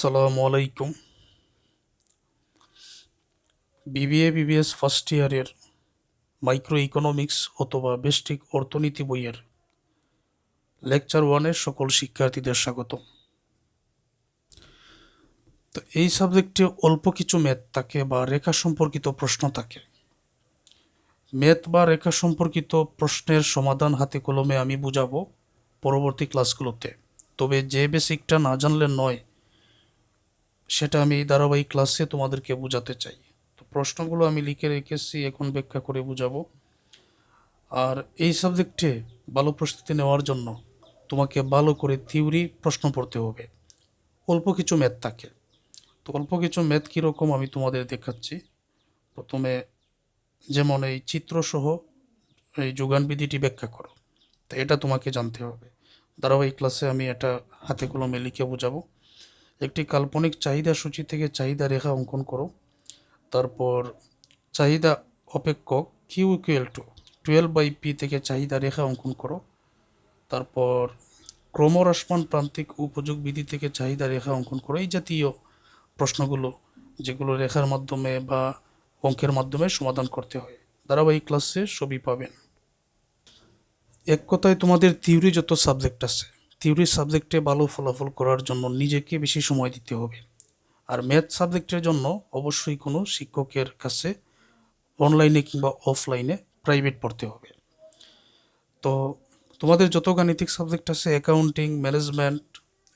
আসসালামু আলাইকুম। BBA BBS first ইয়ারের মাইক্রো ইকোনমিক্স অথবা বেস্টিক অর্থনীতি বইয়ের লেকচার ওয়ানের সকল শিক্ষার্থীদের স্বাগত। তো এই সাবজেক্টে অল্প কিছু ম্যাথ থাকে বা রেখা সম্পর্কিত প্রশ্ন থাকে। ম্যাথ বা রেখা সম্পর্কিত প্রশ্নের সমাধান হাতে কলমে আমি বুঝাবো পরবর্তী ক্লাসগুলোতে। তবে যে বেসিকটা না জানলে নয়, সেটা আমি এই ধারাবাহিক ক্লাসে তোমাদেরকে বোঝাতে চাই। তো প্রশ্নগুলো আমি লিখে রেখেছি, এখন ব্যাখ্যা করে বুঝাবো। আর এই সাবজেক্টে ভালো প্রস্তুতি নেওয়ার জন্য তোমাকে ভালো করে থিওরি প্রশ্ন পড়তে হবে। অল্প কিছু ম্যাথ থাকে। তো অল্প কিছু ম্যাথ কীরকম আমি তোমাদের দেখাচ্ছি। প্রথমে যেমন এই চিত্রসহ এই যোগান বিধিটি ব্যাখ্যা করো, তো এটা তোমাকে জানতে হবে। ধারাবাহিক ক্লাসে আমি এটা হাতে কলমে লিখে বোঝাবো। একটি কাল্পনিক চাহিদা সূচি থেকে চাহিদা রেখা অঙ্কন করো। তারপর চাহিদা অপেক্ষক কিউ ইকুয়াল টু 12/p থেকে চাহিদা রেখা অঙ্কন করো। তারপর ক্রমহ্রাসমান প্রান্তিক উপযোগ বিধি থেকে চাহিদা রেখা অঙ্কন করো। এই জাতীয় প্রশ্নগুলো, যেগুলো রেখার মাধ্যমে বা অঙ্কের মাধ্যমে সমাধান করতে হয়, ধারাবাহিক ক্লাসে সবই পাবেন। এক কথায় তোমাদের থিওরি যত সাবজেক্ট আছে, থিওরি সাবজেক্টে ভালো ফলাফল করার জন্য নিজেকে বেশি সময় দিতে হবে। আর ম্যাথ সাবজেক্টের জন্য অবশ্যই কোনো শিক্ষকের কাছে অনলাইনে কিংবা অফলাইনে প্রাইভেট পড়তে হবে। তো তোমাদের যত গাণিতিক সাবজেক্ট আছে, accounting, management,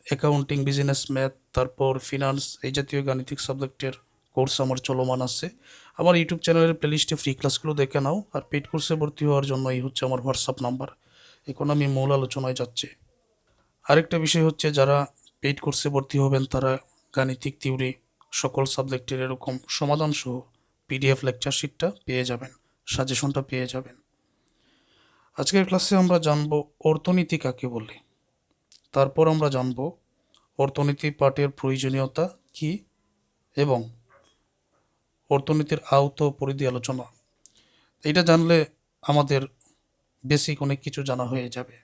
accounting, business math, তারপর ফিনান্স, এই জাতীয় গাণিতিক সাবজেক্টের কোর্স আমার চলমান আছে। আমার ইউটিউব চ্যানেলের প্লেলিস্টে ফ্রি ক্লাসগুলো দেখে নাও। আর পেইড কোর্সে ভর্তি হওয়ার জন্য এই হচ্ছে আমার হোয়াটসঅ্যাপ নাম্বার। এখন আমি মূল আলোচনায় যাচ্ছি। আরেকটা বিষয় হচ্ছে, যারা পেইড কোর্সে ভর্তি হবেন তারা গাণিতিক থিওরি সকল সাবজেক্টের এরকম সমাধান সহ পিডিএফ লেকচার শিটটা পেয়ে যাবেন, সাজেশনটা পেয়ে যাবেন। আজকের ক্লাসে আমরা জানব অর্থনীতি কাকে বলে। তারপর আমরা জানব অর্থনীতি পাঠের প্রয়োজনীয়তা কি এবং অর্থনীতির আওতা ও পরিধি আলোচনা। এটা জানলে আমাদের বেসিক অনেক কিছু জানা হয়ে যাবে।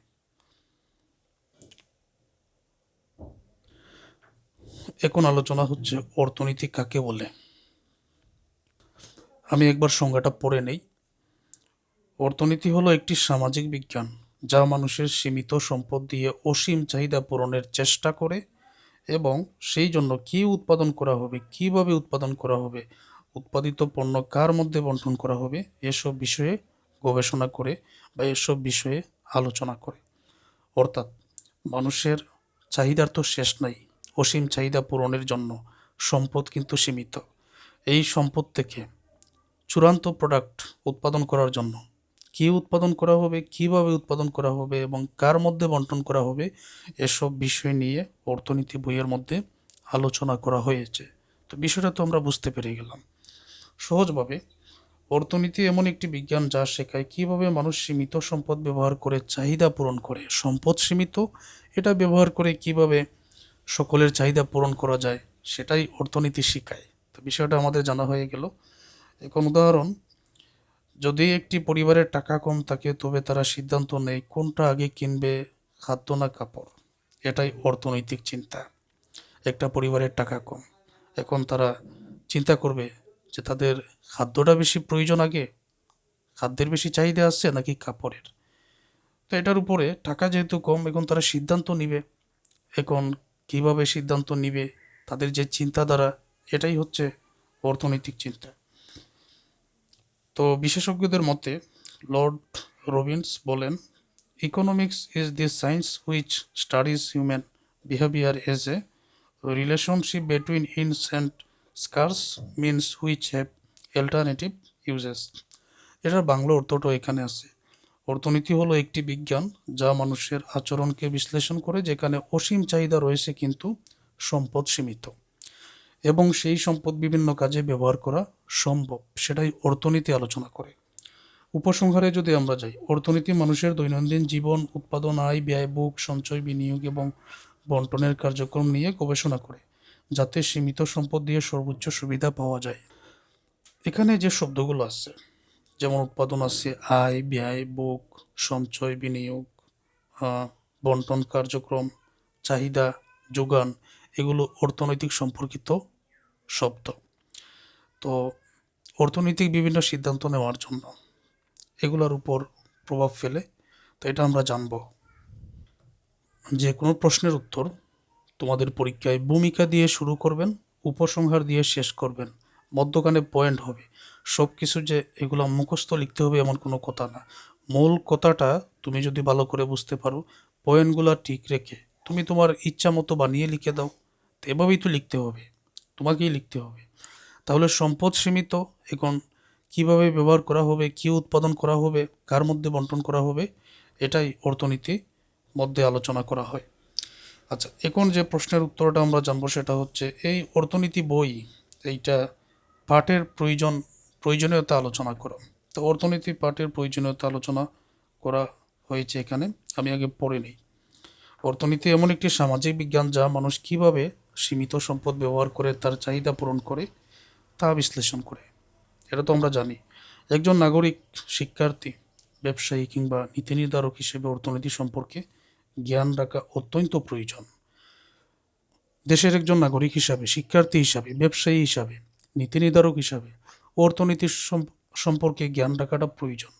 এখন আলোচনা হচ্ছে অর্থনীতি কাকে বলে। আমি একবার সংজ্ঞাটা পড়ে নেই। অর্থনীতি হলো একটি সামাজিক বিজ্ঞান যা মানুষের সীমিত সম্পদ দিয়ে অসীম চাহিদা পূরণের চেষ্টা করে এবং সেই জন্য কি উৎপাদন করা হবে, কিভাবে উৎপাদন করা হবে, উৎপাদিত পণ্য কার মধ্যে বণ্টন করা হবে, এসব বিষয়ে গবেষণা করে বা এসব বিষয়ে আলোচনা করে। অর্থাৎ মানুষের চাহিদার তো শেষ নাই। অসীম চাহিদা পূরণের জন্য সম্পদ কিন্তু সীমিত। এই সম্পদ থেকে চূড়ান্ত প্রোডাক্ট উৎপাদন করার জন্য কি উৎপাদন করা হবে, কিভাবে উৎপাদন করা হবে এবং কার মধ্যে বণ্টন করা হবে, এসব বিষয় নিয়ে অর্থনীতি বইয়ের মধ্যে আলোচনা করা হয়েছে। তো বিষয়টা তো আমরা বুঝতে পেরে গেলাম। সহজভাবে, অর্থনীতি এমন একটি বিজ্ঞান যা শেখায় কিভাবে মানুষ সীমিত সম্পদ ব্যবহার করে চাহিদা পূরণ করে। সম্পদ সীমিত, এটা ব্যবহার করে কিভাবে সকলের চাহিদা পূরণ করা যায়, সেটাই অর্থনীতি শেখায়। তো বিষয়টা আমাদের জানা হয়ে গেল। এখন উদাহরণ, যদি একটি পরিবারের টাকা কম থাকে তবে তারা সিদ্ধান্ত নেয় কোনটা আগে কিনবে, খাদ্য না কাপড়। এটাই অর্থনৈতিক চিন্তা। একটা পরিবারের টাকা কম, এখন তারা চিন্তা করবে যে তাদের খাদ্যটা বেশি প্রয়োজন আগে, খাদ্যের বেশি চাহিদা আসছে নাকি কাপড়ের। তো এটার উপরে টাকা যেহেতু কম, এখন তারা সিদ্ধান্ত নিবে। এখন কিভাবে সিদ্ধান্ত নিবে, তাদের যে চিন্তাধারা, এটাই হচ্ছে অর্থনৈতিক চিন্তা। তো বিশেষজ্ঞদের মতে, লর্ড রবিন্স বলেন, economics is the science which studies human behaviour as a relationship between ins and স্কার্স means which have alternative uses. এটার বাংলা অর্থটাও এখানে আছে। অর্থনীতি হলো একটি বিজ্ঞান যা মানুষের আচরণকে বিশ্লেষণ করে, যেখানে অসীম চাহিদা রয়েছে কিন্তু সম্পদ সীমিত এবং সেই সম্পদ বিভিন্ন কাজে ব্যবহার করা সম্ভব, সেটাই অর্থনীতি আলোচনা করে। উপসংহারে যদি আমরা যাই, অর্থনীতি মানুষের দৈনন্দিন জীবন, উৎপাদন, আয়, ব্যয়, ভোগ, সঞ্চয়, বিনিয়োগ এবং বন্টনের কার্যক্রম নিয়ে গবেষণা করে, যাতে সীমিত সম্পদ দিয়ে সর্বোচ্চ সুবিধা পাওয়া যায়। এখানে যে শব্দগুলো আছে, যেমন উৎপাদন আছে আয়, ব্যয়, ভোগ, সঞ্চয়, বিনিয়োগ, বন্টন কার্যক্রম, চাহিদা, যোগান, এগুলো অর্থনৈতিক সম্পর্কিত শব্দ। তো অর্থনৈতিক বিভিন্ন সিদ্ধান্ত নেওয়ার জন্য এগুলোর উপর প্রভাব ফেলে। তো এটা আমরা জানব। যে কোনো প্রশ্নের উত্তর তোমাদের পরীক্ষায় ভূমিকা দিয়ে শুরু করবেন, উপসংহার দিয়ে শেষ করবেন, মধ্যখানে পয়েন্ট হবে। সব কিছু যে এগুলো মুখস্থ লিখতে হবে এমন কোনো কথা না। মূল কথাটা তুমি যদি ভালো করে বুঝতে পারো, পয়েন্টগুলো ঠিক রেখে তুমি তোমার ইচ্ছা মতো বানিয়ে লিখে দাও। তো এভাবেই তো লিখতে হবে, তোমাকেই লিখতে হবে। তাহলে সম্পদ সীমিত, এখন কিভাবে ব্যবহার করা হবে, কি উৎপাদন করা হবে, কার মধ্যে বন্টন করা হবে, এটাই অর্থনীতি মধ্যে আলোচনা করা হয়। আচ্ছা, এখন যে প্রশ্নের উত্তরটা আমরা জানবো সেটা হচ্ছে, এই অর্থনীতি বই এইটা পাঠের প্রয়োজনীয়তা আলোচনা করো। তো অর্থনীতি পাঠের প্রয়োজনীয়তা আলোচনা করা হয়েছে এখানে, আমি আগে পড়ে নিই। অর্থনীতি এমন একটি সামাজিক বিজ্ঞান যা মানুষ কিভাবে সীমিত সম্পদ ব্যবহার করে তার চাহিদা পূরণ করে তা বিশ্লেষণ করে। এটা তো আমরা জানি। একজন নাগরিক, শিক্ষার্থী, ব্যবসায়ী কিংবা নীতি নির্ধারক হিসেবে অর্থনীতি সম্পর্কে জ্ঞান রাখা অত্যন্ত প্রয়োজন। দেশের একজন নাগরিক হিসাবে, শিক্ষার্থী হিসাবে, ব্যবসায়ী হিসাবে, নীতি নির্ধারক হিসাবে অর্থনীতি সম্পর্কে জ্ঞান রাখাটা প্রয়োজন।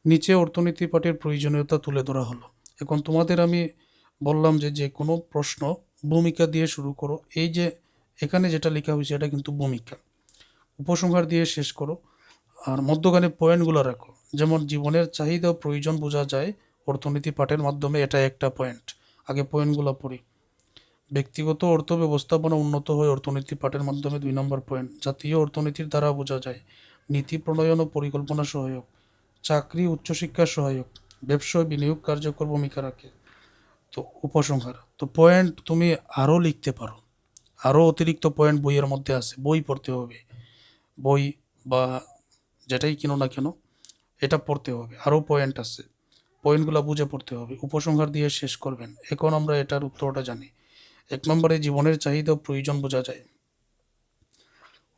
নিচে অর্থনীতি পাঠের প্রয়োজনীয়তা তুলে ধরা হলো। এখন তোমাদের আমি বললাম যে যে কোনো প্রশ্ন ভূমিকা দিয়ে শুরু করো। এই যে এখানে যেটা লেখা হয়েছে এটা কিন্তু ভূমিকা। উপসংহার দিয়ে শেষ করো, আর মধ্যখানে পয়েন্টগুলো রাখো। যেমন জীবনের চাহিদা ও প্রয়োজন বোঝা যায় অর্থনীতি পাঠের মাধ্যমে, এটা একটা পয়েন্ট। আগে পয়েন্টগুলো পড়ি। ব্যক্তিগত অর্থ ব্যবস্থাপনা উন্নত হয় অর্থনীতি পাঠের মাধ্যমে, 2 নম্বর পয়েন্ট। জাতীয় অর্থনীতির দ্বারা বোঝা যায় নীতি প্রণয়ন ও পরিকল্পনা সহায়ক, চাকরি উচ্চশিক্ষা সহায়ক, ব্যবসা বিনিয়োগ কার্যকর ভূমিকা রাখে। তো উপসংহার, তো পয়েন্ট তুমি আরও লিখতে পারো, আরও অতিরিক্ত পয়েন্ট বইয়ের মধ্যে আছে, বই পড়তে হবে। বই বা যেটাই কিনো না কেন এটা পড়তে হবে, আরও পয়েন্ট আছে, পয়েন্টগুলো বুঝে পড়তে হবে। উপসংহার দিয়ে শেষ করবেন। এখন আমরা এটার উত্তরটা জানি। 1 নম্বরে জীবনের চাহিদা ও প্রয়োজন বোঝা যায়।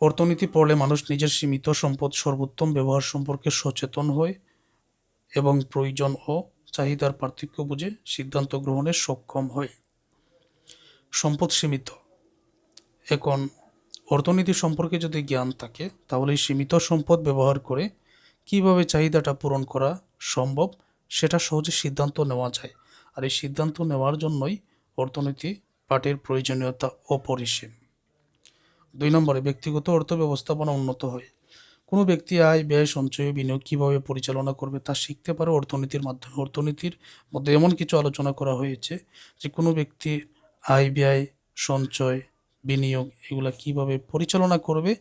অর্থনীতি পড়লে মানুষ নিজের সীমিত সম্পদ সর্বোত্তম ব্যবহার সম্পর্কে সচেতন হয় এবং প্রয়োজন ও চাহিদার পার্থক্য বুঝে সিদ্ধান্ত গ্রহণে সক্ষম হয়। সম্পদ সীমিত, এখন অর্থনীতি সম্পর্কে যদি জ্ঞান থাকে তাহলে এই সীমিত সম্পদ ব্যবহার করে কিভাবে চাহিদাটা পূরণ করা সম্ভব সেটা সহজে সিদ্ধান্ত নেওয়া যায়। আর এই সিদ্ধান্ত নেওয়ার জন্যই অর্থনীতি পাঠের প্রয়োজনীয়তা অপরিসীম। 2 নম্বরে ব্যক্তিগত অর্থ ব্যবস্থাপনা উন্নত হয়। কোনো ব্যক্তি আয়, ব্যয়, সঞ্চয়, বিনিয়োগ কীভাবে পরিচালনা করবে তা শিখতে পারে অর্থনীতির মাধ্যমে। অর্থনীতির মধ্যে এমন কিছু আলোচনা করা হয়েছে যে কোনো ব্যক্তি আয়, ব্যয়, সঞ্চয়, বিনিয়োগ এগুলা কীভাবে পরিচালনা করবে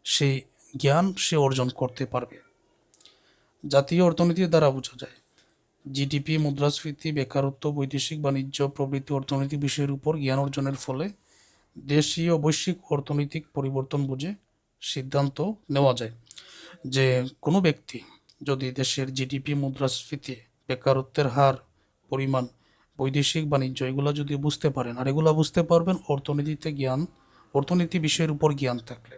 সেই জ্ঞান সে অর্জন করতে পারবে। জাতীয় অর্থনীতির দ্বারা বোঝা যায় জিডিপি, মুদ্রাস্ফীতি, বেকারত্ব, বৈদেশিক বাণিজ্য প্রভৃতি অর্থনৈতিক বিষয়ের উপর জ্ঞান অর্জনের ফলে দেশীয় ও বৈশ্বিক অর্থনৈতিক পরিবর্তন বুঝে সিদ্ধান্ত নেওয়া যায়। যে কোনো ব্যক্তি যদি দেশের জিডিপি, মুদ্রাস্ফীতি, বেকারত্বের হার, পরিমাণ, বৈদেশিক বাণিজ্য এগুলো যদি বুঝতে পারেন, আর এগুলো বুঝতে পারবেন অর্থনীতি বিষয়ের উপর জ্ঞান থাকলে।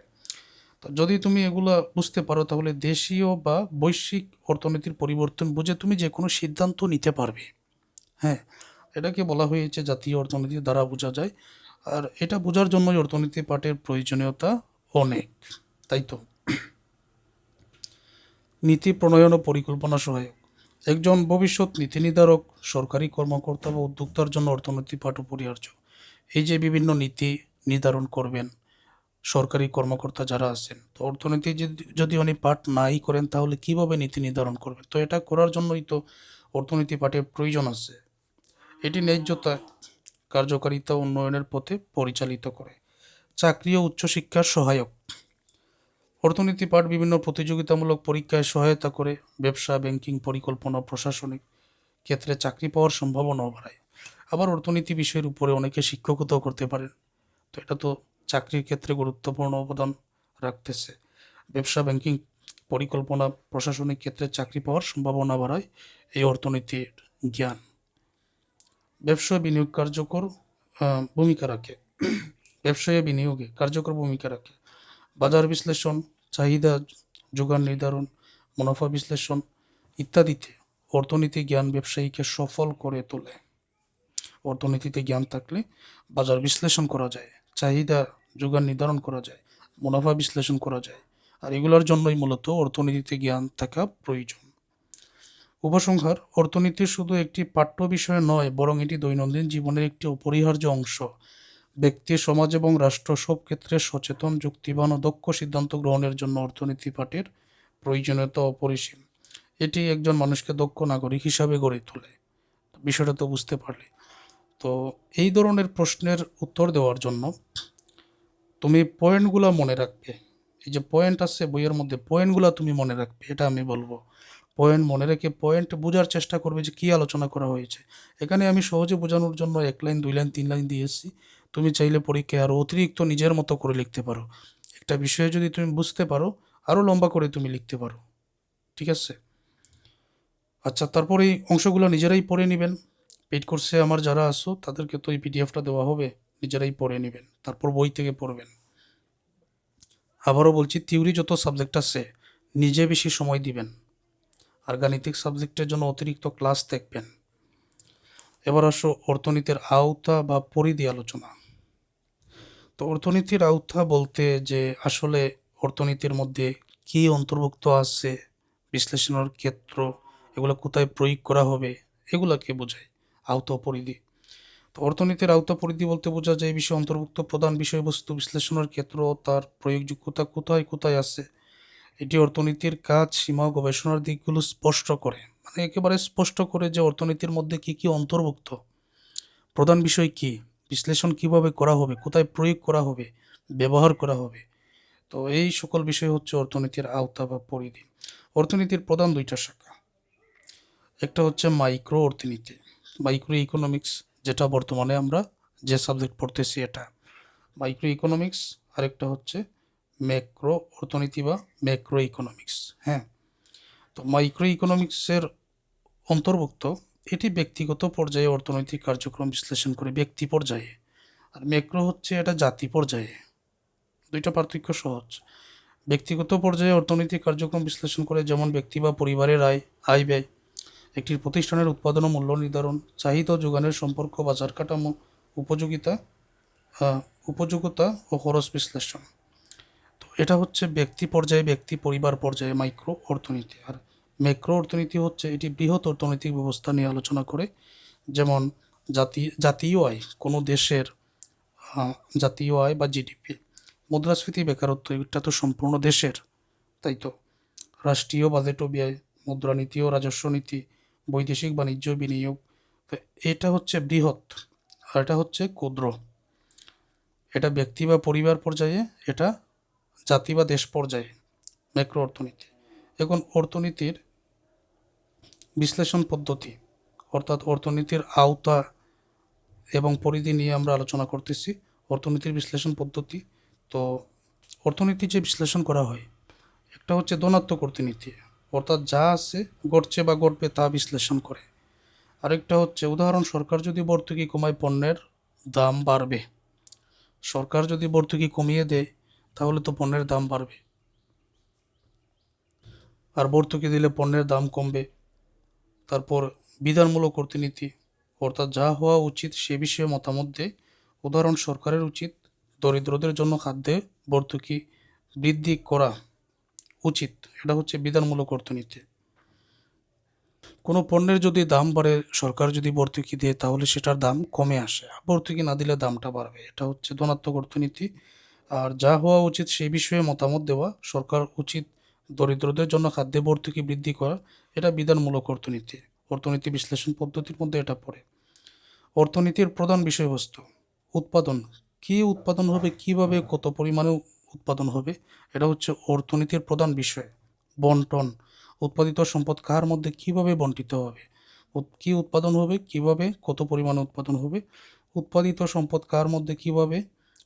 তো যদি তুমি এগুলা বুঝতে পারো তাহলে দেশীয় বা বৈশ্বিক অর্থনীতির পরিবর্তন বুঝে তুমি যে কোনো সিদ্ধান্ত নিতে পারবে। হ্যাঁ, এটাকে বলা হয়েছে জাতীয় অর্থনীতির দ্বারা বোঝা যায়। আর এটা বোঝার জন্যই অর্থনীতি পাঠের প্রয়োজনীয়তা অনেক, তাই তো। নীতি প্রণয়ন ও পরিকল্পনা সহায়ক, একজন ভবিষ্যৎ নীতি নির্ধারক, সরকারি কর্মকর্তা বা উদ্যোক্তার জন্য অর্থনীতি পাঠ অপরিহার্য। এই যে বিভিন্ন নীতি নির্ধারণ করবেন সরকারি কর্মকর্তা যারা আছেন, তো অর্থনীতি যদি উনি পাঠ নাই করেন তাহলে কিভাবে নীতি নির্ধারণ করবেন? তো এটা করার জন্যই তো অর্থনীতি পাঠের প্রয়োজন আছে। এটি ন্যায্যতা, কার্যকারিতা উন্নয়নের পথে পরিচালিত করে। চাকরি ও উচ্চশিক্ষার সহায়ক, অর্থনীতি পাঠ বিভিন্ন প্রতিযোগিতামূলক পরীক্ষায় সহায়তা করে, ব্যবসা, ব্যাংকিং, পরিকল্পনা, প্রশাসনিক ক্ষেত্রে চাকরি পাওয়ার সম্ভাবনাও বাড়ায়। আবার অর্থনীতি বিষয়ের উপরে অনেকে শিক্ষকতাও করতে পারেন, তো এটা তো চাকরির ক্ষেত্রে গুরুত্বপূর্ণ অবদান রাখতেছে। ব্যবসা, ব্যাংকিং, পরিকল্পনা, প্রশাসনিক ক্ষেত্রে চাকরি পাওয়ার সম্ভাবনা বাড়ায় এই অর্থনীতির জ্ঞান। ব্যবসা বিনিয়োগ কার্যকর ভূমিকা রাখে, ব্যবসায় বিনিয়োগে কার্যকর ভূমিকা রাখে। বাজার বিশ্লেষণ, চাহিদা যোগান নির্ধারণ, মুনাফা বিশ্লেষণ ইত্যাদিতে অর্থনীতি জ্ঞান ব্যবসায়ীকে সফল করে তোলে। অর্থনীতিতে জ্ঞান থাকলে বাজার বিশ্লেষণ করা যায়, চাহিদা যোগান নির্ধারণ করা যায়, মুনাফা বিশ্লেষণ করা যায়। আর এগুলোর জন্যই মূলত অর্থনীতিতে জ্ঞান থাকা প্রয়োজন। উপসংহার: অর্থনীতি শুধু একটি পাঠ্য বিষয় নয়, বরং এটি দৈনন্দিন জীবনের একটি অপরিহার্য অংশ। ব্যক্তি, সমাজ এবং রাষ্ট্র সব ক্ষেত্রে সচেতন, যুক্তিবান ও দক্ষ সিদ্ধান্ত গ্রহণের জন্য অর্থনীতি পাঠের প্রয়োজনীয়তা অপরিসীম। এটি একজন মানুষকে দক্ষ নাগরিক হিসাবে গড়ে তোলে। বিষয়টা তো বুঝতে পারলে। তো এই ধরনের প্রশ্নের উত্তর দেওয়ার জন্য তুমি পয়েন্টগুলো মনে রাখবে। এই যে পয়েন্ট আছে বইয়ের মধ্যে, পয়েন্টগুলো তুমি মনে রাখবে, এটা আমি বলবো। পয়েন্ট মনে রেখে পয়েন্ট বোঝার চেষ্টা করবে যে কী আলোচনা করা হয়েছে। এখানে আমি সহজে বোঝানোর জন্য 1 লাইন 2 লাইন 3 লাইন দিয়েছি। তুমি চাইলে পরীক্ষায় আরও অতিরিক্ত নিজের মতো করে লিখতে পারো। একটা বিষয়ে যদি তুমি বুঝতে পারো, আরও লম্বা করে তুমি লিখতে পারো। ঠিক আছে? আচ্ছা, তারপর এই অংশগুলো নিজেরাই পড়ে নেবেন। পেইড কোর্সে আমার যারা আসো তাদেরকে তো এই পিডিএফটা দেওয়া হবে, নিজেরাই পড়ে নেবেন, তারপর বই থেকে পড়বেন। আবারও বলছি, থিওরি যত সাবজেক্ট আছে নিজে বেশি সময় দিবেন, আর গাণিতিক সাবজেক্টের জন্য অতিরিক্ত ক্লাস দেখবেন। এবার আসো অর্থনীতির আওতা বা পরিধি আলোচনা। তো অর্থনীতির আওতা বলতে যে আসলে অর্থনীতির মধ্যে কী অন্তর্ভুক্ত আছে, বিশ্লেষণের ক্ষেত্র, এগুলো কোথায় প্রয়োগ করা হবে, এগুলাকে বোঝায় আওতা ও পরিধি। তো অর্থনীতির আওতা পরিধি বলতে বোঝা যায় বিষয় অন্তর্ভুক্ত প্রধান বিষয়বস্তু, বিশ্লেষণের ক্ষেত্র, তার প্রয়োগযোগ্যতা কোথায় কোথায় আছে। এটি অর্থনীতির কাজ, সীমা ও গবেষণার দিকগুলো স্পষ্ট করে, মানে একেবারে স্পষ্ট করে যে অর্থনীতির মধ্যে কি কি অন্তর্ভুক্ত, প্রধান বিষয় কি, বিশ্লেষণ কিভাবে করা হবে, কোথায় প্রয়োগ করা হবে, ব্যবহার করা হবে। তো এই সকল বিষয় হচ্ছে অর্থনীতির আওতা বা পরিধি। অর্থনীতির প্রধান 2টা শাখা, একটা হচ্ছে মাইক্রো অর্থনীতি, মাইক্রো ইকোনমিক্স, যেটা বর্তমানে আমরা যে সাবজেক্ট পড়তেছি এটা মাইক্রো ইকোনমিক্স। আরেকটা হচ্ছে ম্যাক্রো অর্থনীতি বা ম্যাক্রো ইকোনমিক্স। হ্যাঁ, তো মাইক্রো ইকোনমিক্সের অন্তর্ভুক্ত, এটি ব্যক্তিগত পর্যায়ে অর্থনৈতিক কার্যক্রম বিশ্লেষণ করে ব্যক্তি পর্যায়ে, আর ম্যাক্রো হচ্ছে এটা জাতি পর্যায়ে। 2টা পার্থক্য সহজ। ব্যক্তিগত পর্যায়ে অর্থনৈতিক কার্যক্রম বিশ্লেষণ করে, যেমন ব্যক্তি বা পরিবারের আয় ব্যয়, একটি প্রতিষ্ঠানের উৎপাদন ও মূল্য নির্ধারণ, চাহিদা ও যোগানের সম্পর্ক, বাজার কাঠামো, উপযোগিতা উপযোগিতা ও খরচ বিশ্লেষণ। তো এটা হচ্ছে ব্যক্তি পর্যায়ে, ব্যক্তি পরিবার পর্যায়ে মাইক্রো অর্থনীতি। আর ম্যাক্রো অর্থনীতি হচ্ছে এটি বৃহৎ অর্থনৈতিক ব্যবস্থা নিয়ে আলোচনা করে, যেমন জাতীয় আয়, কোনো দেশের জাতীয় আয় বা জিডিপি, মুদ্রাস্ফীতি, বেকারত্ব, এটা তো সম্পূর্ণ দেশের, তাই তো। রাষ্ট্রীয় বাজেট ও ব্যয়, মুদ্রানীতি ও রাজস্ব নীতি, বৈদেশিক বাণিজ্য বিনিয়োগ। তো এটা হচ্ছে বৃহৎ, আর এটা হচ্ছে ক্ষুদ্র। এটা ব্যক্তি বা পরিবার পর্যায়ে, এটা জাতি বা দেশ পর্যায়ে ম্যাক্রো অর্থনীতি। এখন অর্থনীতির বিশ্লেষণ পদ্ধতি, অর্থাৎ অর্থনীতির আওতা এবং পরিধি নিয়ে আমরা আলোচনা করতেছি। অর্থনীতির বিশ্লেষণ পদ্ধতি, তো অর্থনীতি যে বিশ্লেষণ করা হয়, একটা হচ্ছে ধনাত্মক অর্থনীতি, অর্থাৎ যা আছে, ঘটছে বা ঘটবে তা বিশ্লেষণ করে। আরেকটা হচ্ছে উদাহরণ, সরকার যদি ভর্তুকি কমায় পণ্যের দাম বাড়বে, সরকার যদি ভর্তুকি কমিয়ে দেয় তাহলে তো পণ্যের দাম বাড়বে, আর ভর্তুকি দিলে পণ্যের দাম কমবে। তারপর বিধানমূলক অর্থনীতি, অর্থাৎ যা হওয়া উচিত সে বিষয়ে মতামত দেয়। উদাহরণ, সরকারের উচিত দরিদ্রদের জন্য খাদ্যে ভর্তুকি বৃদ্ধি করা উচিত, এটা হচ্ছে বিধানমূলক অর্থনীতি। কোনো পণ্যের যদি দাম বাড়ে, সরকার যদি ভর্তুকি দেয় তাহলে সেটার দাম কমে আসে, ভর্তুকি না দিলে দামটা বাড়বে, এটা হচ্ছে ধনাত্মক অর্থনীতি। আর যা হওয়া উচিত সেই বিষয়ে মতামত দেওয়া, সরকার উচিত দরিদ্রদের জন্য খাদ্যে ভর্তুকি বৃদ্ধি করা, এটা বিধানমূলক অর্থনীতি। অর্থনীতি বিশ্লেষণ পদ্ধতির মধ্যে এটা পড়ে। অর্থনীতির প্রধান বিষয়বস্তু, উৎপাদন, কী উৎপাদন হবে, কিভাবে, কত পরিমাণে উৎপাদন হবে, এটা হচ্ছে অর্থনীতির প্রধান বিষয়। বন্টন, উৎপাদিত সম্পদ কার মধ্যে কিভাবে বন্টিত হবে, কি উৎপাদন হবে, কিভাবে, কত পরিমাণে উৎপাদন হবে, উৎপাদিত সম্পদ কার মধ্যে কিভাবে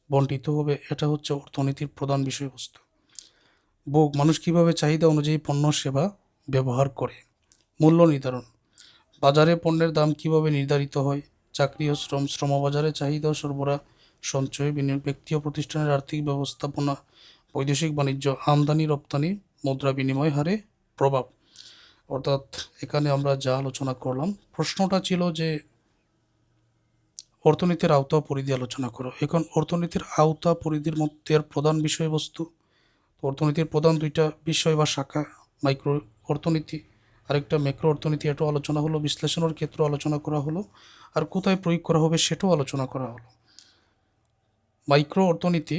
বন্টিত হবে, এটা হচ্ছে অর্থনীতির প্রধান বিষয়বস্তু। ভোগ, মানুষ কিভাবে চাহিদা অনুযায়ী পণ্য সেবা ব্যবহার করে। মূল্য নির্ধারণ, বাজারে পণ্যের দাম কিভাবে নির্ধারিত হয়। চাকরি ও শ্রম, শ্রমবাজারে চাহিদা ও সরবরাহ, সঞ্চয়, বিনিয়োগ, ব্যক্তি ও প্রতিষ্ঠানের আর্থিক ব্যবস্থাপনা, বৈদেশিক বাণিজ্য, আমদানি রপ্তানি, মুদ্রা বিনিময় হারে প্রভাব। অর্থাৎ এখানে আমরা যা আলোচনা করলাম, প্রশ্নটা ছিল যে অর্থনীতির আওতা ও পরিধি আলোচনা করো। এখন অর্থনীতির আওতা পরিধির মধ্যে প্রধান বিষয়বস্তু, অর্থনীতির প্রধান দুইটা বিষয় বা শাখা, মাইক্রো অর্থনীতি আরেকটা ম্যাক্রো অর্থনীতি, এটাও আলোচনা হলো, বিশ্লেষণের ক্ষেত্রে আলোচনা করা হলো, আর কোথায় প্রয়োগ করা হবে সেটাও আলোচনা করা হলো। মাইক্রো অর্থনীতি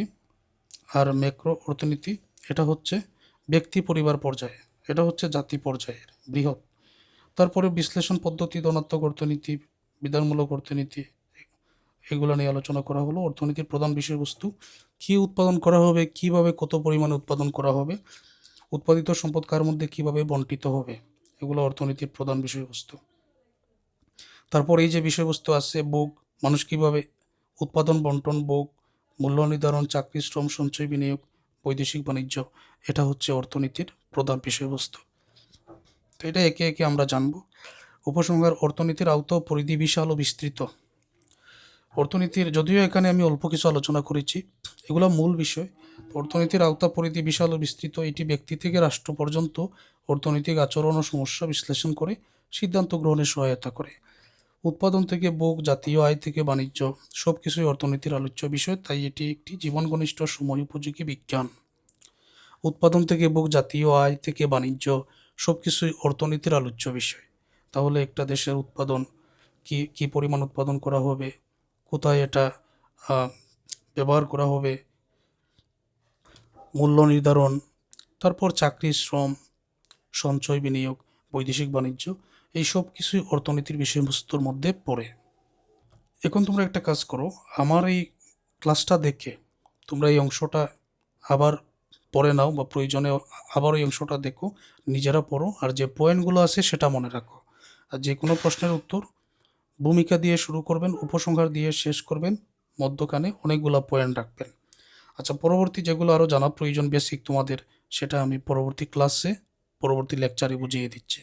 আর ম্যাক্রো অর্থনীতি এটা হচ্ছে ব্যক্তি পরিবার পর্যায়ে, এটা হচ্ছে জাতি পর্যায়ের বৃহৎ। তারপরে বিশ্লেষণ পদ্ধতি, ধনাত্মক অর্থনীতি, বিধানমূলক অর্থনীতি, এগুলো নিয়ে আলোচনা করা হলো। অর্থনীতির প্রধান বিষয়বস্তু, কি উৎপাদন করা হবে, কিভাবে কত পরিমাণে উৎপাদন করা হবে, উৎপাদিত সম্পদ কার মধ্যে কিভাবে বন্টিত হবে, এগুলো অর্থনীতির প্রধান বিষয়বস্তু। তারপর এই যে বিষয়বস্তু আছে ভোগ, মানুষ কিভাবে উৎপাদন বন্টন, ভোগ, মূল্য নির্ধারণ, চাকরি, শ্রম, সঞ্চয়, বিনিয়োগ, বৈদেশিক বাণিজ্য, এটা হচ্ছে অর্থনীতির প্রধান বিষয়বস্তু। তো এটা একে একে আমরা জানব। উপসংহার, অর্থনীতির আওতা ও পরিধি বিশাল ও বিস্তৃত। অর্থনীতির, যদিও এখানে আমি অল্প কিছু আলোচনা করেছি, এগুলো মূল বিষয়। অর্থনীতির আওতা পরিধি বিশাল ও বিস্তৃত। এটি ব্যক্তি থেকে রাষ্ট্র পর্যন্ত অর্থনৈতিক আচরণ ও সমস্যা বিশ্লেষণ করে সিদ্ধান্ত গ্রহণে সহায়তা করে। উৎপাদন থেকে ভোগ, জাতীয় আয় থেকে বাণিজ্য, সব কিছুই অর্থনীতির আলোচ্য বিষয়, তাই এটি একটি জীবন ঘনিষ্ঠ সময় উপযোগী বিজ্ঞান। উৎপাদন থেকে ভোগ, জাতীয় আয় থেকে বাণিজ্য, সব কিছুই অর্থনীতির আলোচ্য বিষয়। তাহলে একটা দেশের উৎপাদন কি পরিমাণ উৎপাদন করা হবে, কোথায় এটা ব্যবহার করা হবে, মূল্য নির্ধারণ, তারপর চাকরি, শ্রম, সঞ্চয়, বিনিয়োগ, বৈদেশিক বাণিজ্য, এই সব কিছুই অর্থনীতির বিষয়বস্তুর মধ্যে পড়ে। এখন তোমরা একটা কাজ করো, আমার এই ক্লাসটা দেখে তোমরা এই অংশটা আবার পড়ে নাও, বা প্রয়োজনে আবার এই অংশটা দেখো, নিজেরা পড়ো, আর যে পয়েন্টগুলো আছে সেটা মনে রাখো। আর যে কোনো প্রশ্নের উত্তর ভূমিকা দিয়ে শুরু করবেন, উপসংহার দিয়ে শেষ করবেন, মধ্যখানে অনেকগুলো পয়েন্ট রাখবেন। আচ্ছা, পরবর্তী যেগুলো আরও জানা প্রয়োজন বেসিক তোমাদের, সেটা আমি পরবর্তী ক্লাসে, পরবর্তী লেকচারে বুঝিয়ে দিচ্ছি।